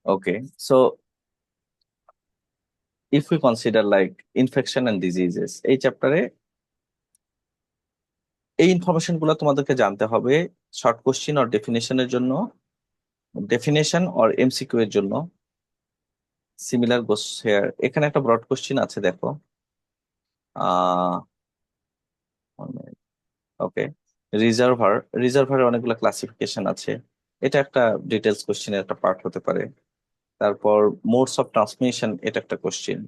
Okay, so if we consider like infection and diseases, এই চ্যাপ্টারে এই ইনফরমেশন গুলো তোমাদেরকে জানতে হবে শর্ট কোশ্চিন অর ডেফিনেশনের জন্য, ডেফিনেশন অর এমসিকিউ এর জন্য। সিমিলার গোস হেয়ার, এখানে একটা ব্রড কোশ্চিন আছে দেখো। আহ ওকে, রিজার্ভার, রিজার্ভারের অনেকগুলো ক্লাসিফিকেশন আছে। এটা একটা ডিটেলস কোশ্চিনের একটা পার্ট হতে পারে। তারপর মোডস অফ ট্রান্সমিশন, এটা একটা কোশ্চিন।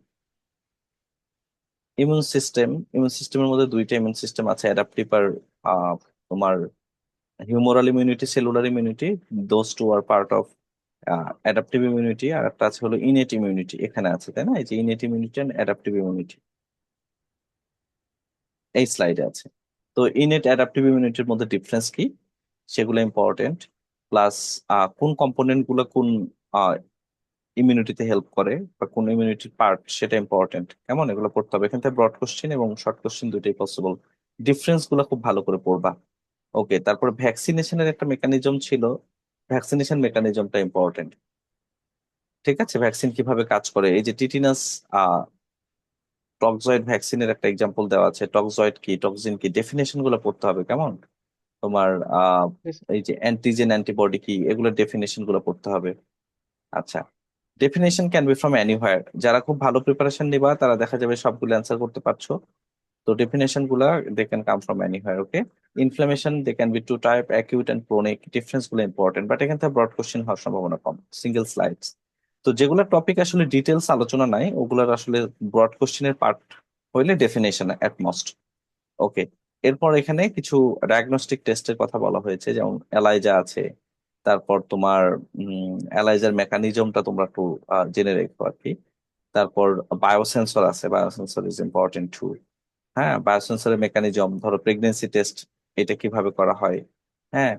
ইমিউন সিস্টেম, ইমিউন সিস্টেমের মধ্যে দুইটা ইমিউন সিস্টেম আছে, অ্যাডাপটিভ আর তোমার humoral immunity, cellular immunity. Those two are part of adaptive immunity. আর একটা আছে হলো ইনেট ইমিউনিটি, এখানে আছে তাই না, এই যে innate immunity and adaptive immunity এই স্লাইডে আছে। তো ইনেট অ্যাডাপটিভ ইমিউনিটির মধ্যে ডিফারেন্স কি, সেগুলো ইম্পর্টেন্ট। প্লাস কোন কম্পোনেন্ট গুলো কোন ইমিউনিটিতে হেল্প করে বা কোন ইমিউনিটির পার্ট, সেটা ইম্পর্টেন্ট। কেমন, এগুলো পড়তে হবে। এখান থেকে ব্রড কোশ্চেন এবং শর্ট কোশ্চেন দুইটাই পসিবল। ডিফারেন্স গুলো খুব ভালো করে পড়বা। ওকে, তারপর ভ্যাকসিনেশনের একটা মেকানিজম ছিল, ভ্যাকসিনেশন মেকানিজমটা ইম্পর্টেন্ট। ঠিক আছে, ভ্যাকসিন কিভাবে কাজ করে, এই যে টিটিনাস টক্সয়েড ভ্যাকসিনের একটা এক্সাম্পল দেওয়া আছে। টক্সয়েড কি, টক্সিন কি, ডেফিনেশন গুলো পড়তে হবে। কেমন, তোমার Yes. এই যে অ্যান্টিজেন অ্যান্টিবডি কি, এগুলোর ডেফিনেশন গুলো পড়তে হবে। আচ্ছা, definition can be from anywhere. যারা খুব ভালো প্রিপারেশন নিবা তারা দেখা যাবে সবগুলো অ্যান্সার করতে পারছো। তো ডেফিনেশন গুলা they can come from anywhere. Okay, inflammation they can be two type, acute and chronic. Difference গুলো ইম্পর্টেন্ট, বাট এখান থেকে ব্রড কোশ্চেন হওয়ার সম্ভাবনা কম, সিঙ্গেল স্লাইডস। তো যেগুলো টপিক আসলে ডিটেলস আলোচনা নাই, ওগুলোর আসলে ব্রড কোশ্চেনের পার্ট হইলে ডেফিনেশন এট মোস্ট। ওকে, এরপর এখানে কিছু ডায়াগনস্টিক টেস্টের কথা বলা হয়েছে, যেমন এলাইজা আছে। তারপর তোমার এলাইজার মেকানিজমটা তোমরা একটু জেনে রেখো আর কি। তারপর বায়োসেন্সর আছে, বায়োসেন্সর ইজ ইম্পর্টেন্ট টু। হ্যাঁ, বায়োসেন্সরের মেকানিজম, ধরো প্রেগনেন্সি টেস্ট, এটা কিভাবে করা হয়। হ্যাঁ,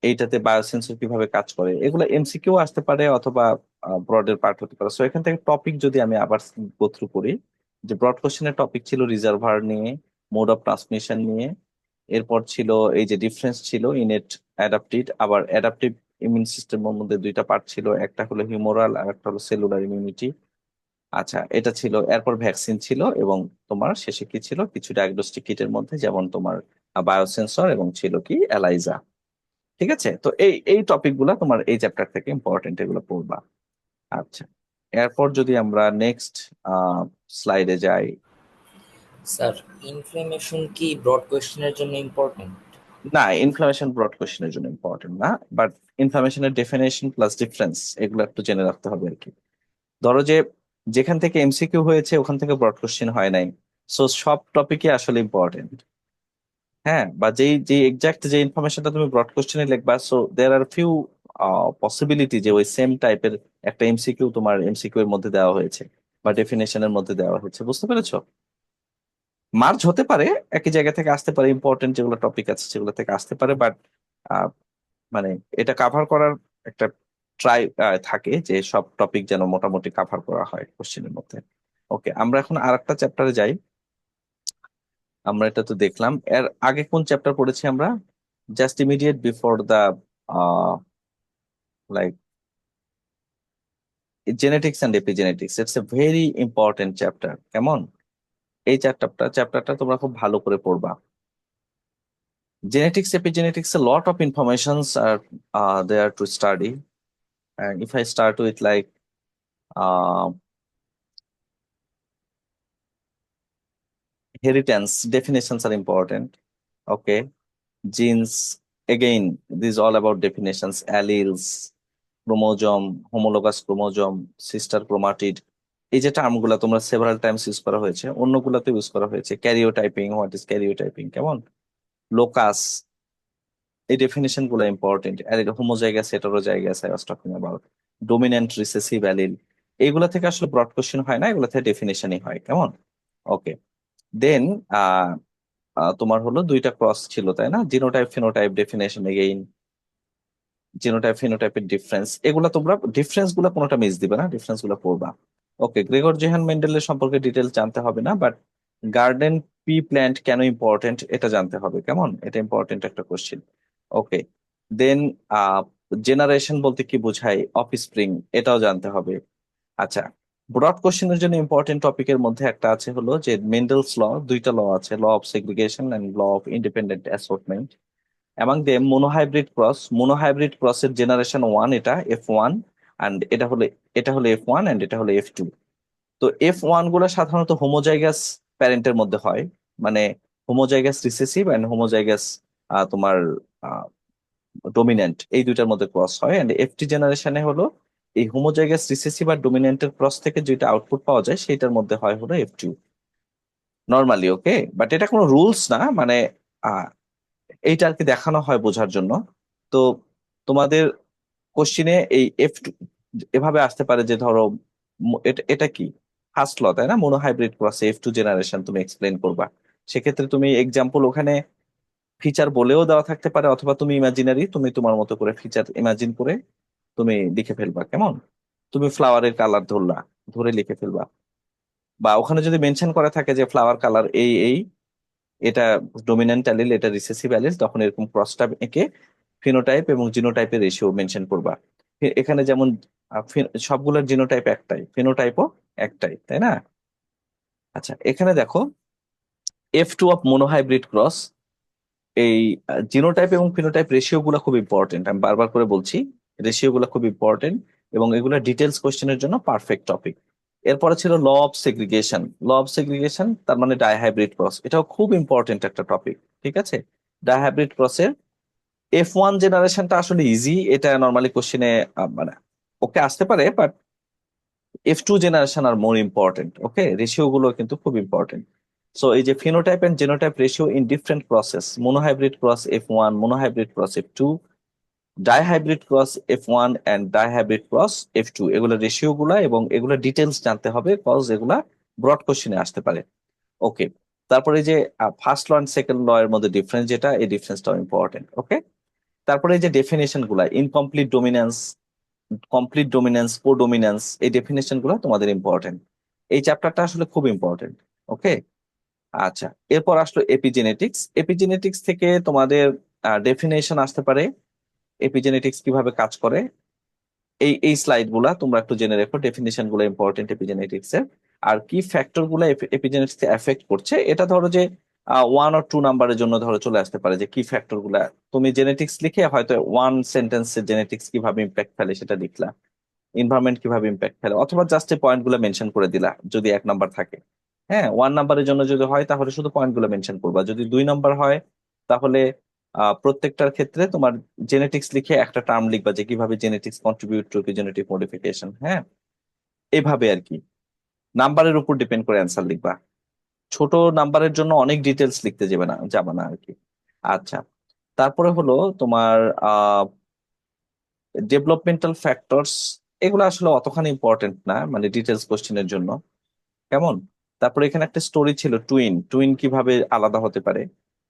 এইটাতে বায়োসেন্সর কিভাবে কাজ করে, এগুলো এমসিকিউ আসতে পারে অথবা ব্রডের পার্ট হতে পারে। সো এখান থেকে টপিক যদি আমি আবার গো থ্রু করি, যে ব্রড কোশ্চেনের টপিক ছিল রিজার্ভার নিয়ে, মোড অফ ট্রান্সমিশন নিয়ে। এরপর ছিল এই যে ডিফারেন্স ছিল ইনেট অ্যাডাপটিভ, আবার অ্যাডাপটিভ ইমিউন সিস্টেমের মধ্যে দুইটা পার্ট ছিল, একটা হলো হিউমোরাল আর একটা হলো সেলুলার ইমিউনিটি। আচ্ছা, এটা ছিল। এরপর ভ্যাকসিন ছিল, এবং তোমার শেষে কি ছিল, কিছু ডায়াগনস্টিক কিটের মধ্যে যেমন তোমার বায়োসেন্সর এবং ছিল কি এলাইজা। ঠিক আছে, তো এই এই টপিক গুলা তোমার এই চ্যাপ্টার থেকে ইম্পর্টেন্ট, এগুলো পড়বা। আচ্ছা, এরপর যদি আমরা নেক্সট স্লাইডে যাই। স্যার, ইনফ্লেমেশন কি ব্রড কোয়েশ্চেনের জন্য ইম্পর্টেন্ট? না, ইনফ্লামেশন ব্রড কোশ্চেনের জন্য ইম্পর্টেন্ট না, বাট ইনফ্লামেশনের ডেফিনেশন প্লাস ডিফারেন্স এগুলো একটু জেনে রাখতে হবে আর কি। ধরো যে যেখান থেকে এমসিকিউ হয়েছে ওখান থেকে ব্রড কোশ্চেন হয় নাই, সো সব টপিকই আসলে ইম্পর্টেন্ট। হ্যাঁ, বা যেই যে এক্সাক্ট যে ইনফরমেশনটা তুমি ব্রড কোশ্চেনে লিখবা, so there are few possibility যে ওই সেম টাইপের একটা এমসিকিউ তোমার এমসিকিউ এর মধ্যে দেওয়া হয়েছে বা ডেফিনেশনের মধ্যে দেওয়া হয়েছে। বুঝতে পেরেছো? মার্জ হতে পারে, একই জায়গা থেকে আসতে পারে, ইম্পর্টেন্ট যেগুলো টপিক আছে সেগুলো থেকে আসতে পারে, বাট মানে এটা কাভার করার একটা ট্রাই থাকে যে সব টপিক যেন মোটামুটি কাভার করা হয় কোশ্চেনের মধ্যে। ওকে, আমরা এখন আর একটা চ্যাপ্টারে যাই। আমরা এটা তো দেখলাম, এর আগে কোন চ্যাপ্টার পড়েছি আমরা? Just immediate before the like genetics and epigenetics, it's a very important chapter. কেমন, এই চ্যাপ্টারটা তোমরা খুব ভালো করে পড়বা। Genetics epigenetics, a lot of informations are there to study. And if I start with like uh, inheritance, definitions are important. Okay, genes, again, this is all about definitions. Alleles, chromosome, homologous chromosome, sister chromatid, এই যে টার্মগুলো তোমরা several Times use করা হয়েছে, অন্যগুলোতে use করা হয়েছে। ক্যারিওটাইপিং, what is ক্যারিওটাইপিং, কেমন, locus, এই definition গুলো ইম্পর্টেন্ট। আর এটা homozygous heterozygous I was talking about, dominant recessive allele, এইগুলা থেকে আসলে ব্রড কোশ্চেন হয় না, এগুলো থেকে ডেফিনেশনই হয়। কেমন, ওকে। দেন তোমার হলো দুইটা ক্রস ছিল তাই না, genotype phenotype, definition again, genotype ফিনোটাইপের ডিফারেন্স, এগুলো তোমরা ডিফারেন্স গুলো কোনোটা মিস দিবে না, ডিফারেন্স গুলো পড়বা। ওকে, গ্রেগর জোহান মেন্ডেলের সম্পর্কে ডিটেল জানতে হবে না, বাট গার্ডেন পি প্ল্যান্ট কেন ইম্পর্টেন্ট এটা জানতে হবে। কেমন, এটা ইম্পর্টেন্ট একটা কোশ্চেন। ওকে, দেন জেনারেশন বলতে কি বোঝায়, অফস্প্রিং, এটাও জানতে হবে। আচ্ছা, ব্রড কোশ্চেনের জন্য ইম্পর্টেন্ট টপিকের মধ্যে একটা আছে হলো যে মেন্ডেলস ল, দুইটা ল আছে, law of segregation and law of independent assortment. এবং দে মোনোহাইব্রিড ক্রস, মোনোহাইব্রিড ক্রসের জেনারেশন ওয়ান, এটা F1, অ্যান্ড এটা হলো F1, অ্যান্ড এটা হলো F2। তো F1 গুলা সাধারণত হোমোজাইগাস প্যারেন্টের মধ্যে হয়, মানে হোমোজাইগাস রিসেসিভ অ্যান্ড হোমোজাইগাস তোমার ডোমিনেন্ট, এই দুইটার মধ্যে ক্রস হয়। অ্যান্ড FT জেনারেশনে হলো এই হোমোজাইগাস রিসেসিভ আর ডোমিনেন্টের ক্রস থেকে যেটা আউটপুট পাওয়া যায় সেটার মধ্যে হয় হলো F2 নর্মালি। ওকে, বাট এটা কোনো রুলস না, মানে আহ, এইটা আর কি দেখানো হয় বোঝার জন্য। তো তোমাদের কোশ্চিনে এই F2 এভাবে আসতে পারে যে ধরো এটা এটা কি ফার্স্ট ল, তাই না? মোনোহাইব্রিড ক্রস F2 জেনারেশন তুমি এক্সপ্লেন করবা। সেক্ষেত্রে তুমি এক্সাম্পল ওখানে ফিচার বলেও দেওয়া থাকতে পারে, অথবা তুমি ইমাজিনারি, তুমি তোমার মতো করে ফিচার ইমাজিন করে তুমি লিখে ফেলবা। কেমন? তুমি ফ্লাওয়ারের কালার ধরলা, ধরে লিখে ফেলবা। বা ওখানে যদি মেনশন করা থাকে যে ফ্লাওয়ার কালার এই এই, এটা ডোমিনেন্ট অ্যালিল, এটা রিসেসিভ অ্যালিল, তখন এরকম ক্রসটা এঁকে ফিনোটাইপ এবং জিনোটাইপের রেশিও মেনশন করবা। এখানে যেমন সবগুলোর জিনোটাইপ একটাই, ফিনোটাইপও একটাই, তাই না? আচ্ছা, এখানে দেখো F2 অফ মোনোহাইব্রিড ক্রস, এই জিনোটাইপ এবং ফিনোটাইপ রেশিও গুলা খুব ইম্পর্টেন্ট, আমি বারবার করে বলছি, রেশিও গুলা খুব ইম্পর্টেন্ট, এবং এগুলা ডিটেলস কোশ্চেনের জন্য পারফেক্ট টপিক। এরপরে ছিল law of segregation. Law of segregation তার মানে ডাইহাইব্রিড ক্রস, এটাও খুব ইম্পর্টেন্ট একটা টপিক। ঠিক আছে, ডাইহাইব্রিড ক্রসের F1 জেনারেশনটা আসলে ইজি, এটা নর্মালি কোশ্চেনে মানে ওকে আসতে পারে, but F2 generation are more important. Okay, ratio গুলো কিন্তু খুব ইম্পর্টেন্ট। সো এই যে phenotype and genotype ratio in different crosses, monohybrid cross F1, monohybrid cross F2, dihybrid cross F1 and dihybrid cross F2, এগুলো ratio গুলা এবং এগুলো details জানতে হবে, কজ এগুলা ব্রড কোশ্চেনে আসতে পারে। ওকে, তারপরে এই যে first law and second law এর মধ্যে ডিফারেন্স, যেটা এই ডিফারেন্সটাও ইম্পর্টেন্ট। ওকে, তারপরে এই যে ডেফিনেশন গুলা, ইনকমপ্লিট ডোমিনেন্স, কমপ্লিট ডোমিনেন্স, কো ডোমিনেন্স, এই ডেফিনেশন গুলো তোমাদের ইম্পর্টেন্ট। এই চ্যাপ্টারটা আসলে খুব ইম্পর্টেন্ট। ওকে, আচ্ছা, এরপর আসলো এপিজেনেটিক্স। এপিজেনেটিক্স থেকে তোমাদের ডেফিনেশন আসতে পারে, এপিজেনেটিক্স কিভাবে কাজ করে। এই স্লাইড গুলা তোমরা একটু জেনে রেখো, ডেফিনেশন গুলো ইম্পর্টেন্ট এপিজেনেটিক্স এর। আর কি ফ্যাক্টর গুলা এপিজেনেটিক্স কে এফেক্ট করছে, এটা ধরো যে 1 or 2 নাম্বারের জন্য ধরো চলে আসতে পারে যে কি ফ্যাক্টর গুলা। তুমি জেনেটিক্স লিখে হয়তো ওয়ান সেন্টেন্সে জেনেটিক্স কিভাবে ইম্প্যাক্ট ফেলে সেটা লিখলা, এনভায়রনমেন্ট কিভাবে ইম্প্যাক্ট ফেলে, অথবা জাস্ট এই পয়েন্ট গুলো মেনশন করে দিলা যদি 1 নাম্বার থাকে। হ্যাঁ, 1 নাম্বারের জন্য যদি হয় তাহলে শুধু পয়েন্ট গুলো মেনশন করবা, যদি 2 নাম্বার হয় তাহলে প্রত্যেকটার ক্ষেত্রে তোমার জেনেটিক্স লিখে একটা টার্ম লিখবা যে কিভাবে genetics contribute to genetic modification. হ্যাঁ, এইভাবে আর কি নাম্বারের উপর ডিপেন্ড করে অ্যান্সার লিখবা। ছোট নাম্বারের জন্য অনেক ডিটেলস লিখতে যাবে না আর কি। আচ্ছা, তারপরে হলো তোমার ডেভেলপমেন্টাল ফ্যাক্টরস, এগুলো আসলে অতখানি ইম্পর্টেন্ট না, মানে ডিটেলস কোশ্চেনের জন্য। কেমন? তারপরে এখানে একটা স্টোরি ছিল, টুইন, টুইন কিভাবে আলাদা হতে পারে।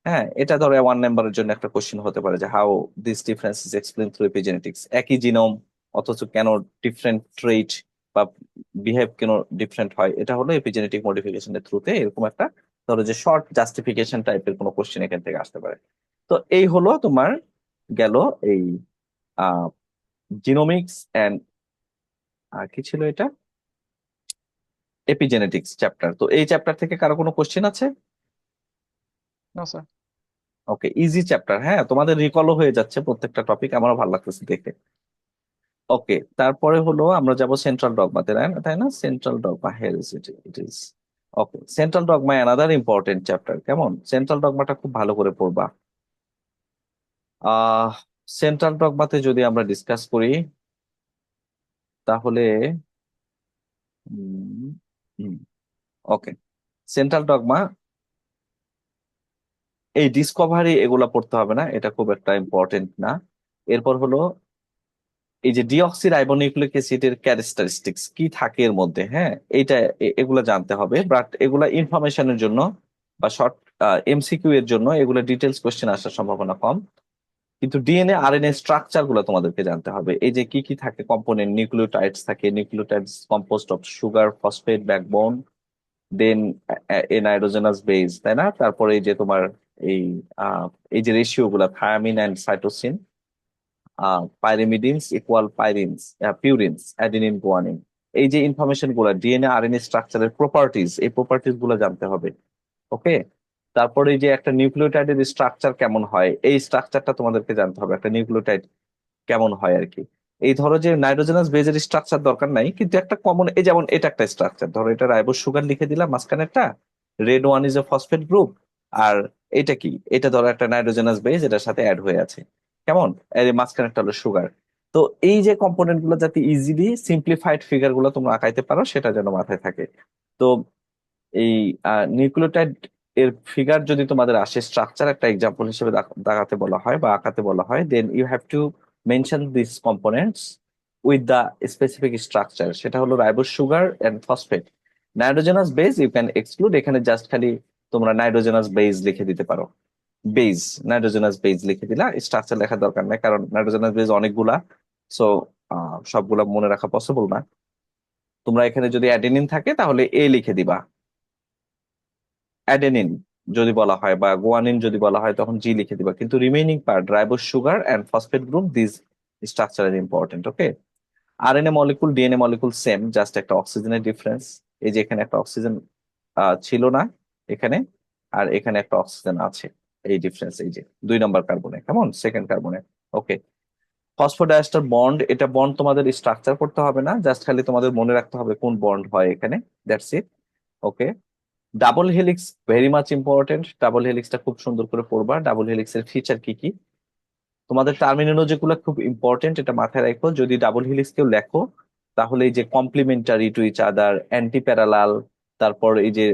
হ্যাঁ, এটা ধরো 1 নাম্বারের জন্য একটা কোশ্চেন হতে পারে যে how this difference is explain through epigenetics, একই জিনোম অথচ কেন ডিফারেন্ট ট্রেট বা বিহেভ কেন ডিফারেন্ট হয়, এটা হলো এপিজেনেটিক মডিফিকেশনের থ্রুতে এরকম একটা ধরো যে শর্ট জাস্টিফিকেশন টাইপের কোনো কোশ্চেন এখান থেকে আসতে পারে। তো এই হলো তোমার গেল এই জিনোমিক্স এন্ড কি ছিল এটা, এপিজেনেটিক্স চ্যাপ্টার। তো এই চ্যাপ্টার থেকে কারো কোনো কোশ্চেন আছে? No sir. Okay, easy chapter, হ্যাঁ, তোমাদের রিকলও হয়ে যাচ্ছে প্রত্যেকটা টপিক, আমারও ভালো লাগতেছে দেখে। ওকে, তারপরে হলো আমরা যাব সেন্ট্রাল ডগমাতে, তাই না? তাই না, central dogma, hair is it is. Okay, central dogma another important chapter. কেমন? সেন্ট্রাল ডগমাটা খুব ভালো করে পড়বা। আহ সেন্ট্রাল ডগমাতে যদি আমরা ডিসকাস করি তাহলে ওকে, সেন্ট্রাল ডগমা, এই ডিসকভারি এগুলা পড়তে হবে না, এটা খুব একটা ইম্পর্টেন্ট না। এরপর হলো এই যে ডিঅক্সি রাইবোনিউক্লিক অ্যাসিডের ক্যারেক্টারিস্টিক্স কি থাকে এর মধ্যে, হ্যাঁ, এইটা এগুলা জানতে হবে, বাট এগুলা ইনফরমেশনের জন্য বা শর্ট MCQ এর জন্য এগুলা ডিটেলস কোশ্চেন আসার সম্ভাবনা কম। কিন্তু ডিএনএ আরএনএ স্ট্রাকচার গুলো তোমাদেরকে জানতে হবে, এই যে কি কি থাকে কম্পোনেন্ট, নিউক্লিওটাইডস থাকে, nucleotides composed of sugar, phosphate, backbone, then a nitrogenous base, তাই না? তারপরে এই যে তোমার এই এই যে রেশিও গুলা, thiamine and cytosine, pyrimidines equal purines, adenine, guanine. এই যে ইনফরমেশন গুলা ডিএনএ আরএনএ স্ট্রাকচারের প্রপার্টিজ, এই প্রপার্টিজ গুলো জানতে হবে। ওকে, তারপরে এই যে একটা নিউক্লিওটাইডের স্ট্রাকচার কেমন হয়, এই স্ট্রাকচারটা তোমাদেরকে জানতে হবে, একটা নিউক্লিওটাইড কেমন হয় আর কি। এই ধরো যে নাইট্রোজেনাস বেজের স্ট্রাকচার দরকার নাই, কিন্তু একটা কমন, এই যেমন এটা একটা স্ট্রাকচার, ধরো এটা রাইবোজ সুগার লিখে দিলাম মাঝখানেরটা, red one is a phosphate group, আর এটা কি, এটা ধরো একটা নাইট্রোজেনাস বেজ এটার সাথে অ্যাড হয়ে আছে, কেমন, এর এই মাঝখানেরটা হলো সুগার। তো এই যে কম্পোনেন্ট গুলো যাতে ইজিলি সিম্পলিফাইড ফিগার গুলো তোমরা আঁকাইতে পারো, সেটা যেন মাথায় থাকে। তো এই নিউক্লিওটাইড এর ফিগার যদি তোমাদের আসে, স্ট্রাকচার একটা এক্সাম্পল হিসেবে দেখাতে বলা হয় বা আঁকাতে বলা হয়, then you have to mention this components with the specific structure. সেটা হলো ribose sugar and phosphate. Nitrogenous base you can exclude, এখানে জাস্ট খালি তোমরা নাইট্রোজেনাস বেস লিখে দিতে পারো। বেস, নাইট্রোজেনাস বেস লিখে দিলা, স্ট্রাকচার লেখার দরকার নাই, কারণ নাইট্রোজেনাস বেস অনেকগুলা। সো সবগুলা মনে রাখা পসিবল না। তোমরা এখানে যদি অ্যাডেনিন থাকে তাহলে এ লিখে দিবা, অ্যাডেনিন যদি বলা হয় বা গুয়ানিন যদি বলা হয় তখন জি লিখে দিবা, কিন্তু remaining part ribose sugar and phosphate group, this structure is important. Okay, RNA molecule DNA molecule same, just একটা অক্সিজেনের ডিফারেন্স। এই যে এখানে একটা অক্সিজেন ছিল না এখানে, আর এখানে একটা অক্সিজেন আছে, এই ডিফারেন্স, এই যে 2 নম্বর কার্বনে, কেমন, সেকেন্ড কার্বনে। ওকে, ফসফোডাইএস্টার বন্ড, এটা বন্ড তোমাদের স্ট্রাকচার করতে হবে না, জাস্ট খালি তোমাদের মনে রাখতে হবে কোন বন্ড হয় এখানে, that's it. Okay, double helix very much important, double হেলিক্সটা খুব সুন্দর করে পড়বা। ডাবল হেলিক্সের ফিচার কি কি, তোমাদের টার্মিনোলজি গুলো খুব ইম্পর্টেন্ট, এটা মাথায় রাখো। যদি ডাবল হেলিক্স কেউ লেখো, তাহলে এই যে complementary to each other, antiparallel, তারপর এই যে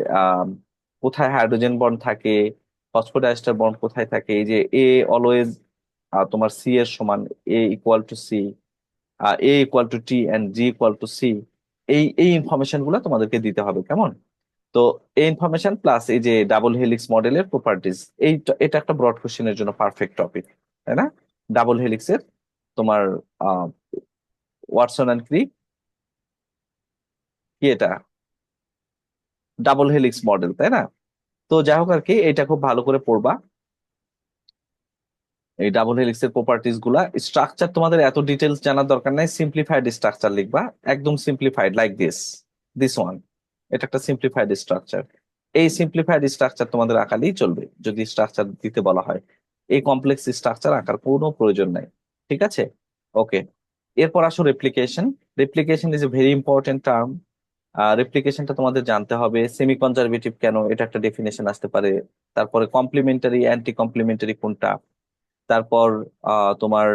কোথায় হাইড্রোজেন বন্ড থাকে, ফসফোডাইএস্টার বন্ড কোথায় থাকে, এই যে এ অলওয়েজ তোমার সি এর সমান, A equal to C, A equal to T and G equal to C, এই এই ইনফরমেশন গুলো তোমাদেরকে দিতে হবে, কেমন। তো এই ইনফরমেশন প্লাস এই যে ডাবল হেলিক্স মডেলের প্রপার্টিজ, এটা একটা ব্রড কোশ্চেনের জন্য পারফেক্ট টপিক, তাই না? ডাবল হেলিক্সের তোমার ওয়াটসন অ্যান্ড ক্রিক, কি এটা, ডাবল হেলিক্স মডেল, তাই না? তো যাই হোক আর কি, এটা খুব ভালো করে পড়বা। এই ডাবল হেলিক্স এর প্রপার্টিজ গুলা, স্ট্রাকচার তোমাদের এত ডিটেলস জানার দরকার নাই, সিম্পলিফাইড স্ট্রাকচার লিখবা, একদম সিম্পলিফাইড, লাইক দিস ওয়ান। এটা একটা সিম্পলিফাইড স্ট্রাকচার। এই সিম্পলিফাইড স্ট্রাকচার তোমাদের আঁকালেই চলবে যদি স্ট্রাকচার দিতে বলা হয়। এই কমপ্লেক্স স্ট্রাকচার আঁকার কোনো প্রয়োজন নাই, ঠিক আছে? ওকে, এরপর আসো replication. Replication is a very important term. রেপ্লিকেশনটা তোমাদের জানতে হবে, সেমি কনজারভেটিভ কেন, এটা একটা ডেফিনেশন আসতে পারে। তারপরে কমপ্লিমেন্টারি, অ্যান্টি কমপ্লিমেন্টারি কোনটা, তারপর তোমার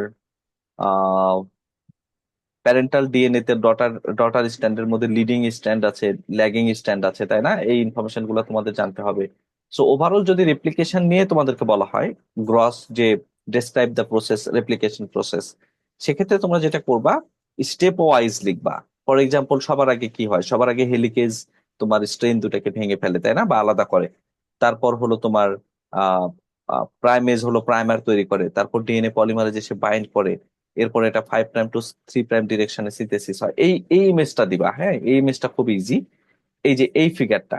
প্যারেন্টাল ডিএনএ তে ডটার ডটার স্ট্যান্ডের মধ্যে লিডিং স্ট্যান্ড আছে, ল্যাগিং স্ট্যান্ড আছে, তাই না? এই ইনফরমেশন গুলো তোমাদের জানতে হবে। সো ওভারঅল যদি রেপ্লিকেশন নিয়ে তোমাদেরকে বলা হয়, গ্রস যে describe the process, replication process, সেক্ষেত্রে তোমরা যেটা করবা, স্টেপ ওয়াইজ লিখবা। ফর এক্সাম্পল, সবার আগে কি হয়, সবার আগে হেলিকেজ তোমার স্ট্রেন দুটাকে ভেঙে ফেলে, তাই না, বা আলাদা করে। তারপর হলো তোমার আহ প্রাইমেজ হলো প্রাইমার তৈরি করে, তারপর ডিএনএ পলিমারেজ এসে বাইন্ড করে, এরপর এটা 5' to 3' ডিরেকশনে সিনথেসিস হয়। এই ইমেজটা দিবা, হ্যাঁ, এই ইমেজটা খুব ইজি। এই যে এই ফিগারটা,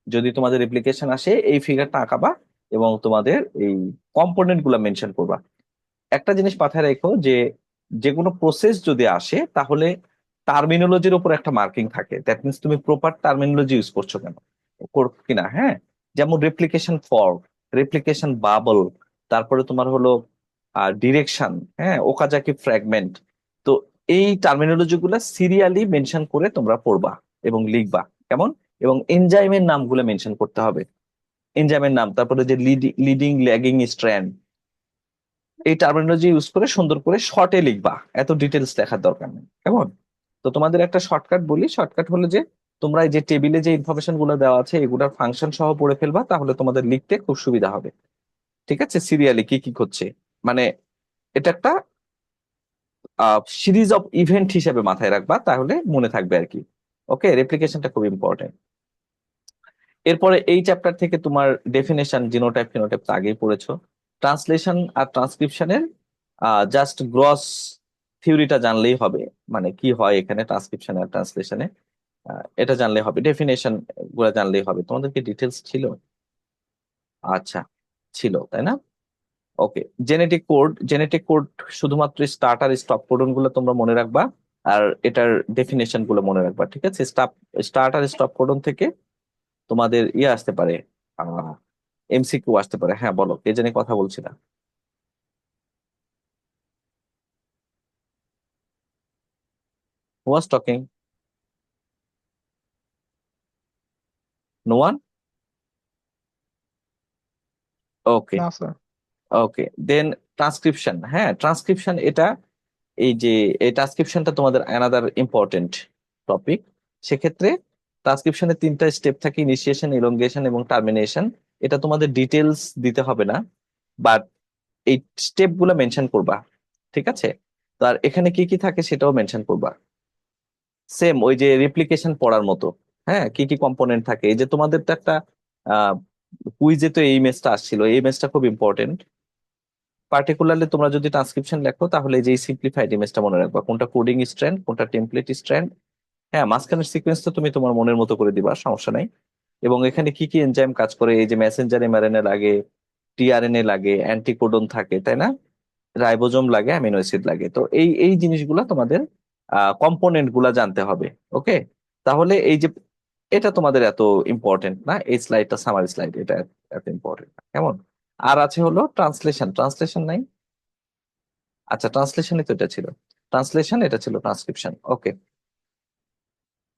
যদি তোমাদের অ্যাপ্লিকেশন আসে, এই ফিগারটা আঁকাবা এবং তোমাদের এই কম্পোনেন্ট গুলা মেনশন করবা। একটা জিনিস মাথায় রেখো যে যে কোনো প্রসেস যদি আসে, তাহলে টার্মিনোলজির উপর একটা মার্কিং থাকে, দ্যাট মিনস তুমি প্রপার টার্মিনোলজি ইউজ করছো কিনা, হ্যাঁ। যেমন রেপ্লিকেশন ফর্ক, রেপ্লিকেশন বাবল, তারপরে তোমার হলো ডিরেকশন, হ্যাঁ, ওকাজাকি ফ্র্যাগমেন্ট। তো এই টার্মিনোলজি গুলা সিরিয়ালি মেনশন করে তোমরা পড়বা এবং লিখবা, কেমন। এবং এনজাইমের নামগুলো মেনশন করতে হবে, এনজাইমের নাম, তারপরে যে লিডিং ল্যাগিং স্ট্র্যান্ড, এই টার্মিনোলজি ইউজ করে সুন্দর করে শর্টে লিখবা, এত ডিটেলস লেখার দরকার নেই, কেমন। তো তোমাদের একটা শর্টকাট বলি, শর্টকাট হলো যে তোমরা এই যে টেবিলে যে ইনফরমেশন গুলো দেওয়া আছে এগুলোর ফাংশন সহ পড়ে ফেলবা, তাহলে তোমাদের লিখতে খুব সুবিধা হবে, ঠিক আছে? সিরিয়ালি কি কি করছে, মানে এটা একটা সিরিজ অফ ইভেন্ট হিসেবে মাথায় রাখবা, তাহলে মনে থাকবে আর কি। ওকে, রেপ্লিকেশনটা খুব ইম্পর্টেন্ট। এরপরে এই চ্যাপ্টার থেকে তোমার ডেফিনেশন, জিনোটাইপ ফিনোটাইপ তো আগেই পড়েছো। ট্রান্সলেশন আর ট্রান্সক্রিপশনের জাস্ট গ্রস থিওরিটা জানলেই হবে, মানে কি হয় এখানে ট্রান্সক্রিপশন আর ট্রান্সলেশনে, এটা জানলেই হবে, ডেফিনেশন গুলো জানলেই হবে। তোমাদের কি ডিটেলস ছিল? আচ্ছা, ছিল, তাই না? ওকে, জেনেটিক কোড শুধুমাত্র স্টার্ট আর স্টপ কোডন গুলো তোমরা মনে রাখবা, আর এটার ডেফিনেশন গুলো মনে রাখবা, ঠিক আছে? স্টার্ট আর স্টপ কোডন থেকে তোমাদের ইয়ে আসতে পারে, এমসিকিউ আসতে পারে। হ্যাঁ বলো, কে জানি কথা বলছি না। Was talking? No one? Okay. No, sir. Okay, then transcription. হ্যাঁ, ট্রান্সক্রিপশন এটা, এই যে এই ট্রান্সক্রিপশনটা তোমাদের অ্যানাদার ইম্পর্টেন্ট টপিক। সেক্ষেত্রে ট্রান্সক্রিপশনের তিনটা স্টেপ থাকে: ইনিশিয়েশন, ইলংগেশন এবং টার্মিনেশন। এটা তোমাদের ডিটেলস দিতে হবে না, বাট এই স্টেপ গুলো মেনশন করবা, ঠিক আছে? তো আর এখানে কি কি থাকে সেটাও মেনশন করবা, সেম ওই যে রিপ্লিকেশন পড়ার মতো। হ্যাঁ, কি কি কম্পোনেন্ট থাকে, এই যে তোমাদের তো একটা কুইজে তো এই ইমেজটা আসছিল, এই ইমেজটা খুব ইম্পর্টেন্ট। পার্টিকুলারলি তোমরা যদি ট্রান্সক্রিপশন লেখো তাহলে এই যে সিম্পলিফাইড ইমেজটা মনে রাখবা, কোনটা কোডিং স্ট্র্যান্ড, কোনটা টেমপ্লেট স্ট্র্যান্ড। হ্যাঁ, মাঝখানের সিকোয়েন্স তো তুমি তোমার মনের মতো করে দিবা, সমস্যা নাই। এবং এখানে কি কি এনজাইম কাজ করে, এই যে মেসেঞ্জার এমআরএনএ লাগে, টিআরএনএ লাগে, অ্যান্টিকোডন থাকে, তাই না? রাইবোজোম লাগে, অ্যামিনো অ্যাসিড লাগে। তো এই এই জিনিসগুলা তোমাদের কম্পোনেন্ট গুলা জানতে হবে। ওকে, তাহলে এই যে এটা তোমাদের এত ইম্পর্টেন্ট না, এই স্লাইডটা সামারি স্লাইড, এটা এত ইম্পর্টেন্ট না, কেমন? আর আছে হলো ট্রান্সলেশন। ট্রান্সলেশন নাই? আচ্ছা, ট্রান্সলেশনই তো এটা ছিল। ট্রান্সলেশন, এটা ছিল ট্রান্সক্রিপশন। ওকে,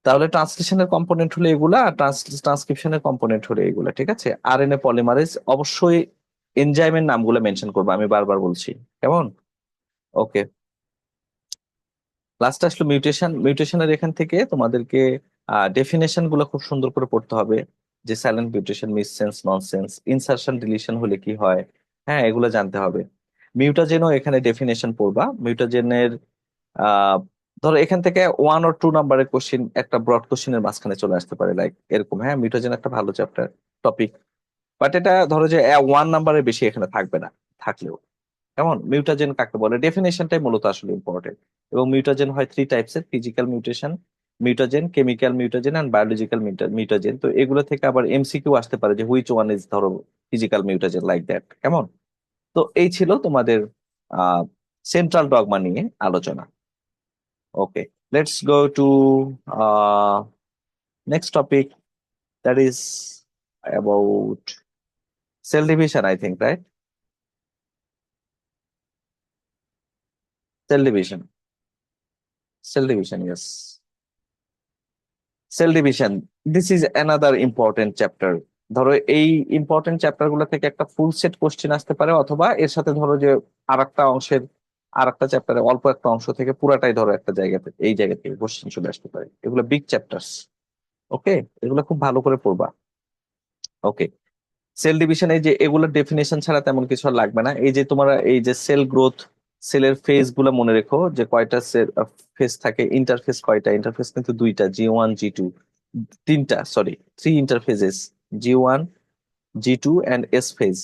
তাহলে ট্রান্সলেশনের কম্পোনেন্ট হলো এগুলা, আর ট্রান্সক্রিপশনের কম্পোনেন্ট হলো এগুলা, ঠিক আছে? আরএনএ পলিমারেজ অবশ্যই এনজাইমের নামগুলো মেনশন করবো, আমি বারবার বলছি, কেমন? ওকে, লাস্ট আসলো মিউটেশন। মিউটেশনের এখান থেকে তোমাদেরকে ডেফিনেশন গুলো খুব সুন্দর করে পড়তে হবে, যে silent mutation, missense, nonsense, insertion, deletion হলে কি হয়। হ্যাঁ, এগুলো জানতে হবে। মিউটাজেনও এখানে ডেফিনেশন পড়বা। মিউটাজেনের আহ ধরো এখান থেকে 1 or 2 নাম্বারের কোশ্চিন একটা ব্রড কোশ্চিনের মাঝখানে চলে আসতে পারে, লাইক এরকম। হ্যাঁ, মিউটাজেন একটা ভালো চ্যাপ্টার টপিক, বাট এটা ধরো যে 1 নাম্বারের বেশি এখানে থাকবে না, থাকলেও। কেমন? মিউটাজেন কাকে বলে, ডেফিনেশনটাই মূলত আসলে ইম্পর্টেন্ট। এবং মিউটাজেন হয় 3 টাইপসের: physical mutation mutagen, chemical mutagen and biological mutagen. তো এগুলো থেকে আবার এমসিকিউ আসতে পারে যে হুইচ ওয়ান ইজ ধরো ফিজিক্যাল মিউটাজেন, লাইক দ্যাট, কেমন? তো এই ছিল তোমাদের সেন্ট্রাল ডগমা নিয়ে আলোচনা। Okay, let's go to next topic, that is about cell division, I think, right? Cell division, cell division, yes. Cell division, this is another important chapter. ধরো এই important chapter গুলো থেকে একটা ফুল সেট কোশ্চেন আসতে পারে, অথবা এর সাথে ধরো যে আরেকটা অংশের, আরেকটা চ্যাপ্টারে অল্প একটা অংশ থেকে পুরাটাই ধরো একটা জায়গাতে, এই জায়গা থেকে কোশ্চেন চলে আসতে পারে। এগুলো বিগ চ্যাপ্টার্স। ওকে, এগুলো খুব ভালো করে পড়বা। ওকে, সেল ডিভিশন, এই যে এগুলোর ডেফিনেশন ছাড়া তেমন কিছু আর লাগবে না। এই যে তোমরা এই যে সেল গ্রোথ, সেলের ফেজ গুলো মনে রেখো, যে কয়টা ফেজ থাকে। ইন্টারফেস কয়টা? ইন্টারফেস কিন্তু দুইটা, G1 G2। তিনটা, sorry, 3 ইন্টারফেজেস: G1, G2 and S phase,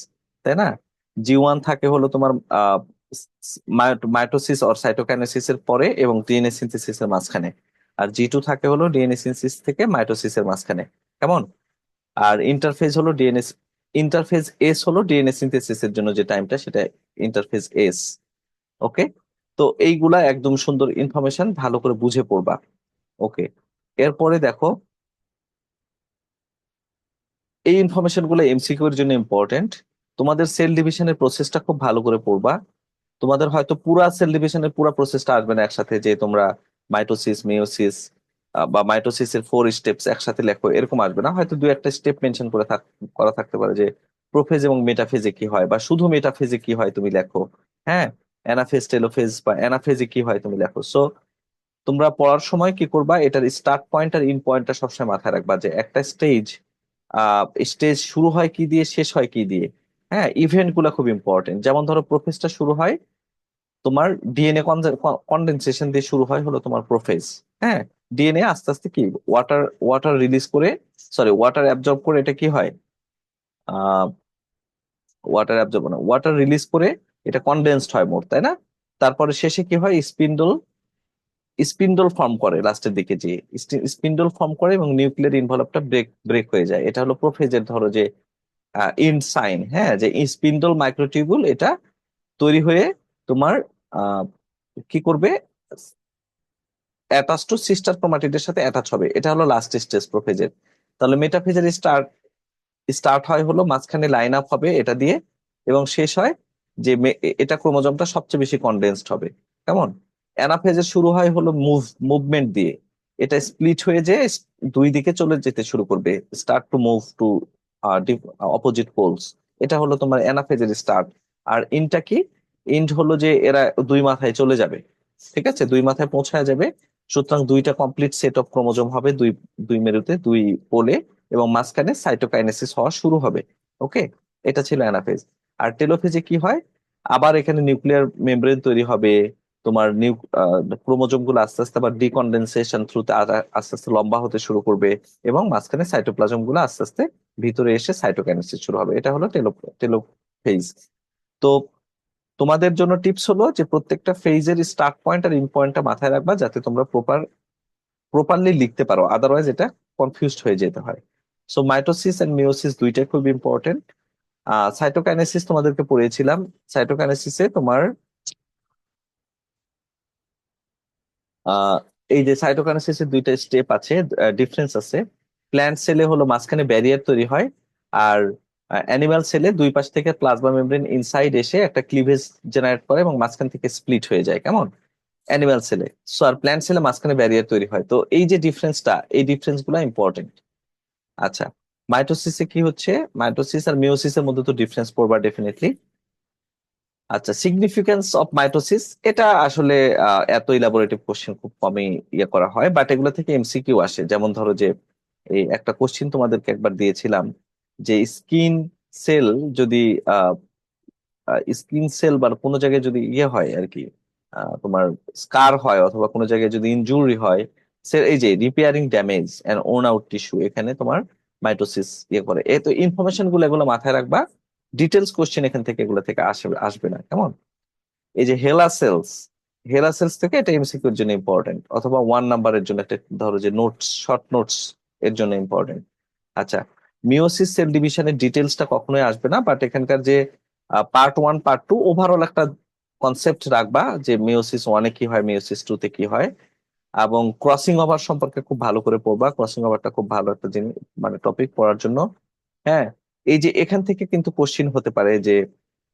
তাই না? G1 থাকে হলো তোমার মাইটোসিস অর সাইটোকাইনেসিস এর পরে এবং ডিএনএ সিনথেসিস এর মাঝখানে। আর G2 থাকে হলো ডিএনএ সিনথেসিস থেকে মাইটোসিস এর মাঝখানে, কেমন? আর ইন্টারফেজ এস হলো ডিএনএ সিনথেসিস এর জন্য যে টাইমটা, সেটা ইন্টারফেজ এস। ওকে, তো এইগুলা একদম সুন্দর ইনফরমেশন, ভালো করে বুঝে পড়বা। ওকে, এরপরে দেখো, এই ইনফরমেশন গুলো এমসিকিউ এর জন্য ইম্পর্টেন্ট। তোমাদের সেল ডিভিশনের প্রসেসটা খুব ভালো করে পড়বা। তোমাদের হয়তো পুরা সেল ডিভিশনের পুরো প্রসেসটা আসবে না একসাথে, যে তোমরা মাইটোসিস, মিওসিস বা মাইটোসিসের 4 স্টেপস একসাথে লেখো, এরকম আসবে না। হয়তো 2 একটা স্টেপ মেনশন করা থাকতে পারে, যে প্রোফেজ এবং মেটাফেজে কি হয়, বা শুধু মেটাফেজে কি হয় তুমি লেখো। হ্যাঁ, অ্যানাফেজ, টেলোফেজ বা অ্যানাফেজে কি হয় তুমি লেখো। সো তোমরা পড়ার সময় কি করবা, এটার স্টার্ট পয়েন্ট আর ইন পয়েন্টটা সবসময় মাথায় রাখবা, যে একটা স্টেজ শুরু হয় কি দিয়ে, শেষ হয় কি দিয়ে। হ্যাঁ, ইভেন্ট গুলা খুব ইম্পর্টেন্ট। যেমন ধরো প্রোফেজটা শুরু হয় তোমার ডিএনএ কনডেনসেশন দিয়ে, শুরু হয় হলো তোমার প্রোফেজ। হ্যাঁ, ডিএনএ আস্তে আস্তে কি ওয়াটার ওয়াটার রিলিজ করে, সরি ওয়াটার অ্যাবজর্ব করে, এটা কি হয়, আহ ওয়াটার অ্যাবজর্ব না, ওয়াটার রিলিজ করে এটা কনডেন্সড হয় মোট, তাই না? তারপরে শেষে কি হয়, স্পিন্ডল স্পিন্ডল ফর্ম করে লাস্টের দিকে, যে স্পিন্ডল ফর্ম করে এবং নিউক্লিয়ার ইনভলভটা ব্রেক ব্রেক হয়ে যায়। এটা হলো প্রোফেজের ধরো যে ইন্ড সাইন, হ্যাঁ, যে স্পিন্ডল মাইক্রোটিউবুল এটা তৈরি হয়ে তোমার আহ, কি করবে, অ্যাটাচ টু সিস্টার ক্রোমাটিডের সাথে অ্যাটাচ হবে। এটা হলো লাস্ট স্টেজ প্রোফেজের। তাহলে মেটাফেজের স্টার্ট হয় হলো মাঝখানে লাইন আপ হবে এটা দিয়ে, এবং শেষ হয় যে এটা ক্রোমোজোমটা সবচেয়ে বেশি কনডেন্সড হবে। কেমন? অ্যানাফেজের শুরু হয় হলো মুভমেন্ট দিয়ে, এটা স্প্লিট হয়ে যে দুই দিকে চলে যেতে শুরু করবে, start to move to opposite poles. এটা হলো তোমার অ্যানাফেজের স্টার্ট। আর ইনটা কি? ইন্ড হলো যে এরা দুই মাথায় চলে যাবে, ঠিক আছে, দুই মাথায় পৌঁছায় যাবে। সুতরাং দুইটা কমপ্লিট সেট অফ ক্রোমোজোম হবে দুই দুই মেরুতে, দুই পোলে, এবং মাঝখানে সাইটোকাইনেসিস হওয়া শুরু হবে। ওকে, এটা ছিল অ্যানাফেজ। আর টেলোফেজে কি হয়, আবার এখানে নিউক্লিয়ার মেমব্রেন তৈরি হবে, তোমার ক্রোমোজোম গুলো আস্তে আস্তে আবার ডিকন্ডেনসেশন থ্রুতে আস্তে আস্তে লম্বা হতে শুরু করবে, এবং মাঝখানে সাইটোপ্লাজম গুলো আস্তে আস্তে ভিতরে এসে সাইটোকাইনেসিস শুরু হবে। এটা হলো টেলোফেজ। তো তোমাদের জন্য টিপস হলো যে প্রত্যেকটা ফেজের স্টার্ট পয়েন্ট আর ইন পয়েন্টটা মাথায় রাখবা, যাতে তোমরা প্রপারলি লিখতে পারো, আদারওয়াইজ এটা কনফিউজড হয়ে যেতে হয়। সো মাইটোসিস এন্ড মিওসিস দুইটাই খুব ইম্পর্টেন্ট। সাইটোকাইনেসিস তোমাদেরকে পড়িয়েছিলাম। সাইটোকাইনেসিসে তোমার আহ, এই যে সাইটোকাইনেসিসের দুইটা স্টেপ আছে, ডিফারেন্স আছে। প্ল্যান্ট সেলে হলো মাঝখানে ব্যারিয়ার তৈরি হয়, আর অ্যানিমাল সেলে দুই পাশ থেকে প্লাজমা মেমব্রেন ইনসাইড এসে একটা ক্লিভেজ জেনারেট করে এবং মাঝখান থেকে স্প্লিট হয়ে যায়। কেমন? অ্যানিমাল সেলে। সো আর প্ল্যান্ট সেলে মাঝখানে ব্যারিয়ার তৈরি হয়। তো এই যে ডিফারেন্সটা, এই ডিফারেন্স গুলো ইম্পর্টেন্ট। আচ্ছা, মাইটোসিসে কি হচ্ছে, মাইটোসিস আর মিওসিসের মধ্যে তো ডিফারেন্স পড়বা ডেফিনেটলি। আচ্ছা, সিগনিফিকেন্স অফ মাইটোসিস, এটা আসলে এত ইলাবোরেটিভ কোশ্চেন খুব কমই ইয়ে করা হয়, বাট এগুলো থেকে এমসিকিউ আসে। যেমন ধরো যে এই একটা কোশ্চেন তোমাদেরকে একবার দিয়েছিলাম, যে স্কিন সেল যদি স্কিন সেল বা কোনো জায়গায় যদি ইয়ে হয় আর কি, তোমার স্কার হয় অথবা কোনো জায়গায় যদি ইনজুরি হয়, এই যে repairing damage and worn out tissue, এখানে তোমার মাইটোসিস ইয়ে করে। এই তো ইনফরমেশন গুলো এগুলো মাথায় রাখবা। ডিটেলস কোশ্চেন এখান থেকে এগুলো থেকে আসবে আসবে না। কেমন? এই যে হেলা সেলস, হেলা সেলস থেকে এটা এমসিকিউর জন্য ইম্পর্টেন্ট, অথবা 1 নাম্বারের জন্য একটা ধরো যে নোটস, শর্ট নোটস এর জন্য ইম্পর্টেন্ট। আচ্ছা, মিওসিস সেল ডিভিশনের ডিটেলসটা কখনোই আসবে না, বাট এখানকার যে পার্ট 1 পার্ট 2 ওভারঅল একটা কনসেপ্ট রাখবা, যে মিওসিস ওয়ানে কি হয়, মিওসিস টুতে কি হয়, এবং ক্রসিং ওভার সম্পর্কে খুব ভালো করে পড়বা। ক্রসিং ওভারটা খুব ভালো একটা জিনিস, মানে টপিক পড়ার জন্য। হ্যাঁ, এই যে এখান থেকে কিন্তু কোশ্চিন হতে পারে যে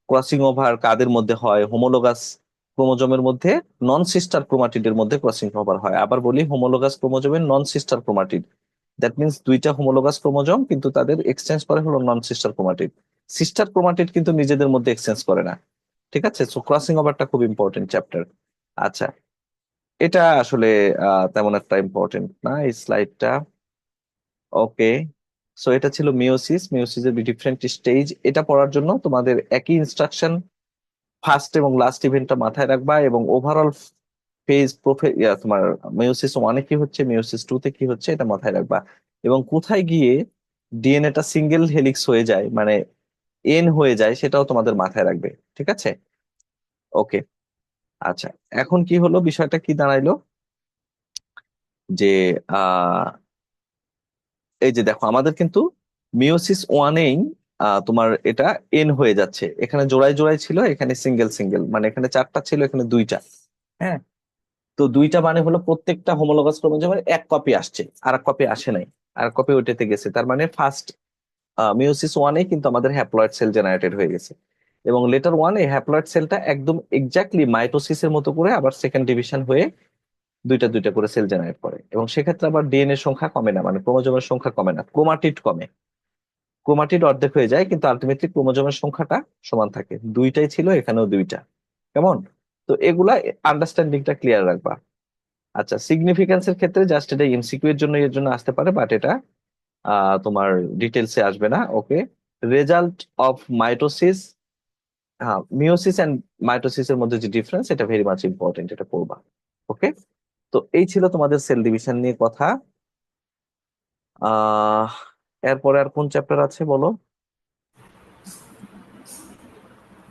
ক্রসিং ওভার কাদের মধ্যে হয়, হোমোলোগাস ক্রোমোজোমের মধ্যে, নন সিস্টার ক্রোমাটিডের মধ্যে ক্রসিং ওভার হয়। আবার বলি, হোমোলোগাস ক্রোমোজোমের নন সিস্টার ক্রোমাটিড, দ্যাট মিনস দুইটা হোমোলোগাস ক্রোমোজোম কিন্তু তাদের এক্সচেঞ্জ করে হলো নন সিস্টার ক্রোমাটিড। সিস্টার ক্রোমাটিড কিন্তু নিজেদের মধ্যে এক্সচেঞ্জ করে না। ঠিক আছে, সো ক্রসিং ওভারটা খুব ইম্পর্টেন্ট চ্যাপ্টার। আচ্ছা, এটা আসলে তেমন একটা ইম্পর্টেন্ট না এই স্লাইডটা। ওকে, সো এটা ছিল মিওসিস, মিওসিসের ডিফারেন্ট স্টেজ। এটা পড়ার জন্য তোমাদের একই ইনস্ট্রাকশন, ফার্স্ট এবং লাস্ট ইভেন্টটা মাথায় রাখবা, এবং ওভারঅল ফেজ তোমার মিওসিস 1-এ কি হচ্ছে, মিওসিস 2-তে কি হচ্ছে, এটা মাথায় রাখবা। এবং কোথায় গিয়ে ডিএনএটা সিঙ্গেল হেলিক্স হয়ে যায়, মানে এন হয়ে যায়, সেটাও তোমাদের মাথায় রাখবে। ঠিক আছে? ওকে। আচ্ছা, এখন কি হলো, বিষয়টা কি দাঁড়াইলো, যে আহ এই যে দেখো, আমাদের কিন্তু মিওসিস 1-এই তোমার এটা এন হয়ে যাচ্ছে, এখানে জোড়ায় জোড়ায় ছিল, এখানে সিঙ্গেল সিঙ্গেল, মানে এখানে 4টা ছিল, এখানে 2টা। হ্যাঁ, তো 2টা মানে হলো প্রত্যেকটা হোমোলোগাস ক্রোমোজোমের এক কপি আসছে, আর এক কপি আসে নাই, আর এক কপি ওইটাতে গেছে। তার মানে ফার্স্ট মিওসিস 1-এই কিন্তু আমাদের হ্যাপ্লয়েড সেল জেনারেটেড হয়ে গেছে, এবং লেটার 1 এই হ্যাপ্লয়েড সেলটা একদম এক্স্যাক্টলি মাইটোসিসের মতো করে আবার সেকেন্ড ডিভিশন হয়ে দুইটা দুইটা করে সেল জেনারেট করে। এবং সেক্ষেত্রে আবার ডিএনএ সংখ্যা কমে না, মানে ক্রোমোজোমের সংখ্যা কমে না, ক্রোমাটিড কমে। ক্রোমাটিড অর্ধেক হয়ে যায়, কিন্তু আলটিমেটলি ক্রোমোজোমের সংখ্যাটা সমান থাকে। দুইটাই ছিল, এখানেও 2টা। কেমন? তো এগুলা আন্ডারস্ট্যান্ডিংটা ক্লিয়ার রাখবা। আচ্ছা, সিগনিফিকেন্সের ক্ষেত্রে জাস্ট এটা এমসিকিউ এর জন্য এর জন্য আসতে পারে, বাট এটা তোমার ডিটেলসে আসবে না। ওকে, রেজাল্ট অফ মাইটোসিস, হ্যাঁ, মিওসিস এন্ড মাইটোসিসের মধ্যে যে ডিফারেন্স, এটা ভেরি মাচ ইম্পর্টেন্ট, এটা পড়বা। ওকে, তো এই ছিল তোমাদের সেল ডিভিশন নিয়ে কথা। আহ এরপরে আর কোন চ্যাপ্টার আছে বলো?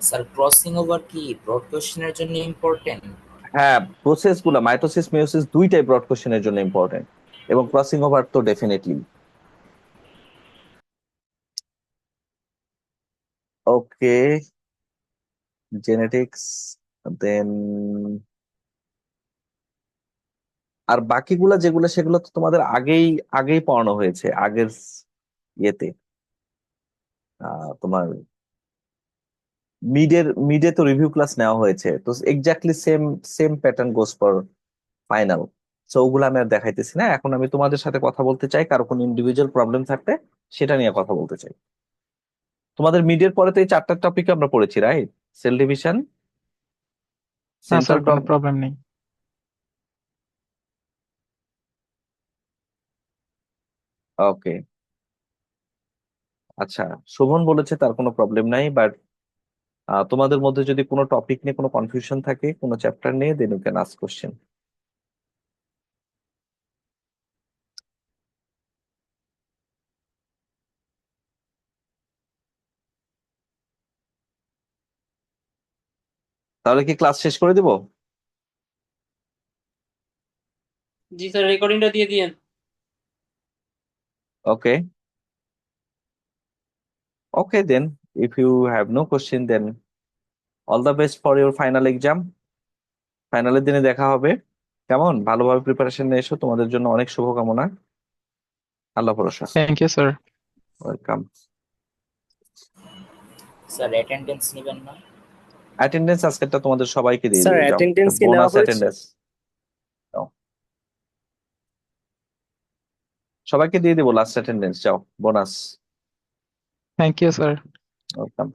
স্যার ক্রসিং ওভার কি ব্রড কোয়েশ্চেনের জন্য ইম্পর্টেন্ট? হ্যাঁ, প্রসেস গুলা মাইটোসিস মিওসিস দুইটাই ব্রড কোশ্চেনের জন্য ইম্পর্টেন্ট, এবং ক্রসিং ওভার তো ডেফিনেটলি। ওকে, জেনেটিক্স, দেন আর বাকিগুলা যেগুলো সেগুলো তো তোমাদের আগেই আগেই পড়ানো হয়েছে আগের ইয়েতে। তোমার মিডে তো রিভিউ ক্লাস নেওয়া হয়েছে, তো exactly same same pattern goes for final. So ওগুলো আমি আর দেখাইতেছি না, এখন আমি তোমাদের সাথে কথা বলতে চাই, কারো কোনো ইন্ডিভিজুয়াল প্রবলেম থাকলে সেটা নিয়ে কথা বলতে চাই। তোমাদের মিডের পরে তো এই চারটা টপিক আমরা পড়েছি, রাইট? সেল ডিভিশন, না স্যার, সেন্ট্রাল কোনো ডগ। প্রবলেম নেই। ওকে, আচ্ছা। শোভন বলেছে তার কোনো প্রবলেম নাই, বাট তোমাদের মধ্যে যদি কোনো টপিক নিয়ে কোনো কনফিউশন থাকে কোনো চ্যাপ্টার নিয়ে, then you can ask question. তাহলে কি ক্লাস শেষ করে দিব? জি স্যার, রেকর্ডিংটা দিয়ে দিয়েন। Okay, okay then, if you have no question then all the best for your final exam. ফাইনালের দিনে দেখা হবে, কেমন? ভালোভাবে প্রিপারেশন নিয়ে এসো, তোমাদের জন্য অনেক শুভকামনা। আল্লাহ ভরসা। Thank you sir. Welcome. Sir attendance নেবেন না? অ্যাটেন্ডেন্স আজকেরটা তোমাদের সবাইকে দিয়ে স্যার দিবে, যাও, অ্যাটেন্ডেন্স কি নেওয়া বোনাস হয়েছে? অ্যাটেন্ডেন্স সবাইকে দিয়ে দিবো, লাস্ট অ্যাটেন্ডেন্স, যাও bonus. Thank you sir. Welcome.